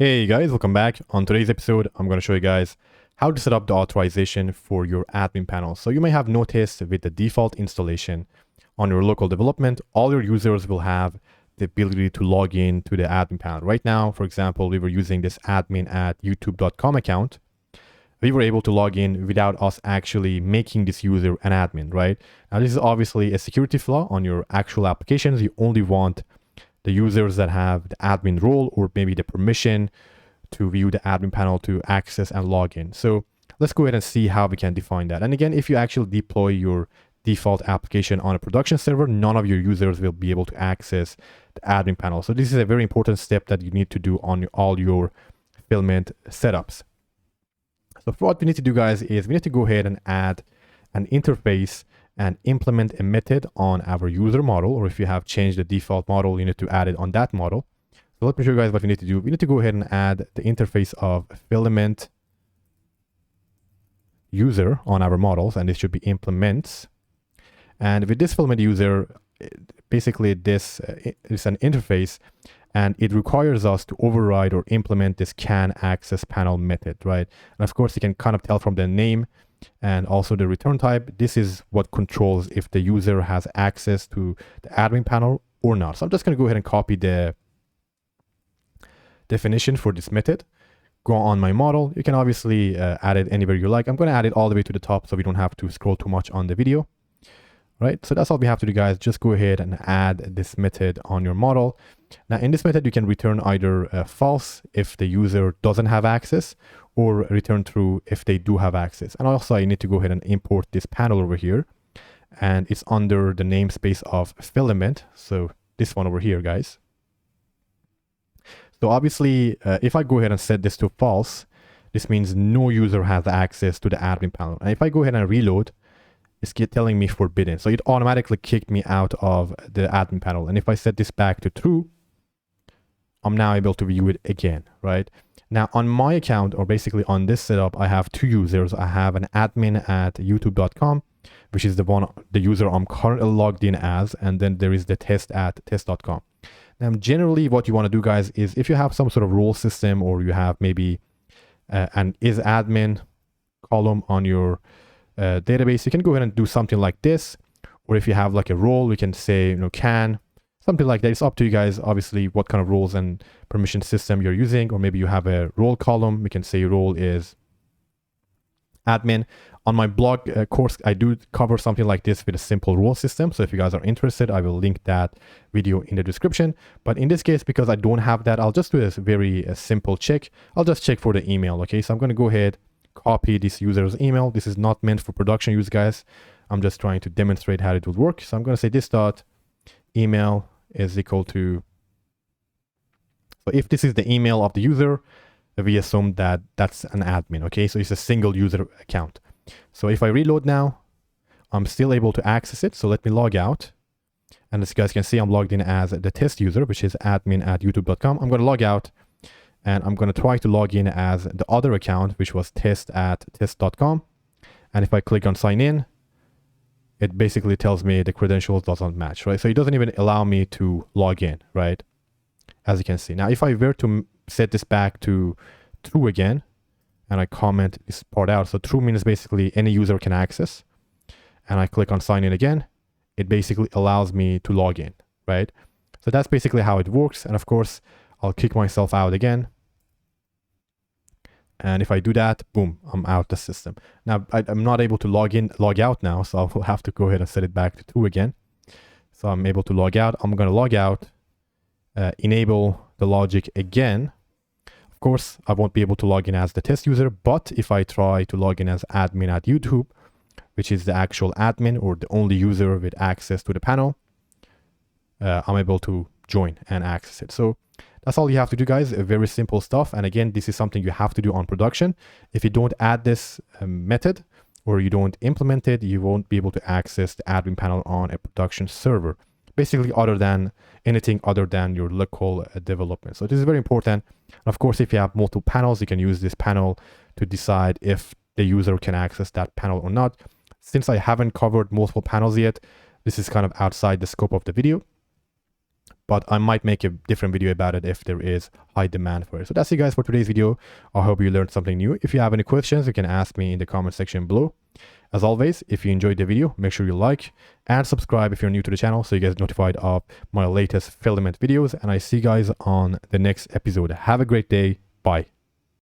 Hey guys, welcome back. On today's episode, I'm going to show you guys how to set up the authorization for your admin panel. So you may have noticed with the default installation on your local development, all your users will have the ability to log in to the admin panel. Right now, for example, we were using this admin@youtube.com account. We were able to log in without us actually making this user an admin, right? Now, this is obviously a security flaw on your actual applications. You only want the users that have the admin role or maybe the permission to view the admin panel to access and log in. So let's go ahead and see how we can define that. And again, if you actually deploy your default application on a production server, none of your users will be able to access the admin panel. So this is a very important step that you need to do on all your Filament setups. So what we need to do, guys, is we need to go ahead and add an interface and implement a method on our user model, or if you have changed the default model, you need to add it on that model. So let me show you guys what we need to do. We need to go ahead and add the interface of Filament user on our models, and this should be implements. And with this Filament user, basically this is an interface, and it requires us to override or implement this can access panel method, right? And of course, you can kind of tell from the name and also the return type, this is what controls if the user has access to the admin panel or not. So I'm just going to go ahead and copy the definition for this method. Go on my model. You can obviously add it anywhere you like. I'm going to add it all the way to the top so we don't have to scroll too much on the video. Right, so that's all we have to do, guys. Just go ahead and add this method on your model. Now, in this method, you can return either false if the user doesn't have access, or return true if they do have access. And also, I need to go ahead and import this panel over here, and it's under the namespace of Filament. So this one over here, guys. So obviously, if I go ahead and set this to false, this means no user has access to the admin panel. And if I go ahead and reload, it's telling me forbidden. So it automatically kicked me out of the admin panel. And if I set this back to true, I'm now able to view it again, right? Now on my account, or basically on this setup, I have two users. I have an admin at youtube.com, which is the user I'm currently logged in as. And then there is the test at test.com. Now, generally what you want to do, guys, is if you have some sort of role system, or you have maybe an is admin column on your database, you can go ahead and do something like this. Or if you have like a role, we can say, can, something like that. It's up to you guys, obviously, what kind of roles and permission system you're using. Or maybe you have a role column. We can say role is admin. On my blog course, I do cover something like this with a simple role system. So if you guys are interested, I will link that video in the description. But in this case, because I don't have that, I'll just do a very simple check. I'll just check for the email. Okay, so I'm going to go ahead, copy this user's email. This is not meant for production use, guys. I'm just trying to demonstrate how it would work. So I'm going to say this dot email is equal to, so if this is the email of the user, we assume that that's an admin. Okay, so it's a single user account. So if I reload now, I'm still able to access it. So let me log out. And as you guys can see, I'm logged in as the test user, which is admin at youtube.com. I'm going to log out. And I'm going to try to log in as the other account, which was test at test.com. And if I click on sign in, it basically tells me the credentials doesn't match, right? So it doesn't even allow me to log in, right? As you can see. Now, if I were to set this back to true again, and I comment this part out. So true means basically any user can access. And I click on sign in again, it basically allows me to log in, right? So that's basically how it works. And of course, I'll kick myself out again. And if I do that, boom, I'm out the system. Now, I'm not able to log out now. So I'll have to go ahead and set it back to true again. So I'm able to log out. I'm going to log out, enable the logic again. Of course, I won't be able to log in as the test user. But if I try to log in as admin at YouTube, which is the actual admin or the only user with access to the panel, I'm able to join and access it. So that's all you have to do, guys. Very simple stuff. And again, this is something you have to do on production. If you don't add this method or you don't implement it, you won't be able to access the admin panel on a production server, basically anything other than your local development. So this is very important. Of course, if you have multiple panels, you can use this panel to decide if the user can access that panel or not. Since I haven't covered multiple panels yet, this is kind of outside the scope of the video. but I might make a different video about it if there is high demand for it. So that's it guys for today's video. I hope you learned something new. If you have any questions, you can ask me in the comment section below. As always, if you enjoyed the video, make sure you like and subscribe if you're new to the channel so you get notified of my latest Filament videos. And I see you guys on the next episode. Have a great day. Bye.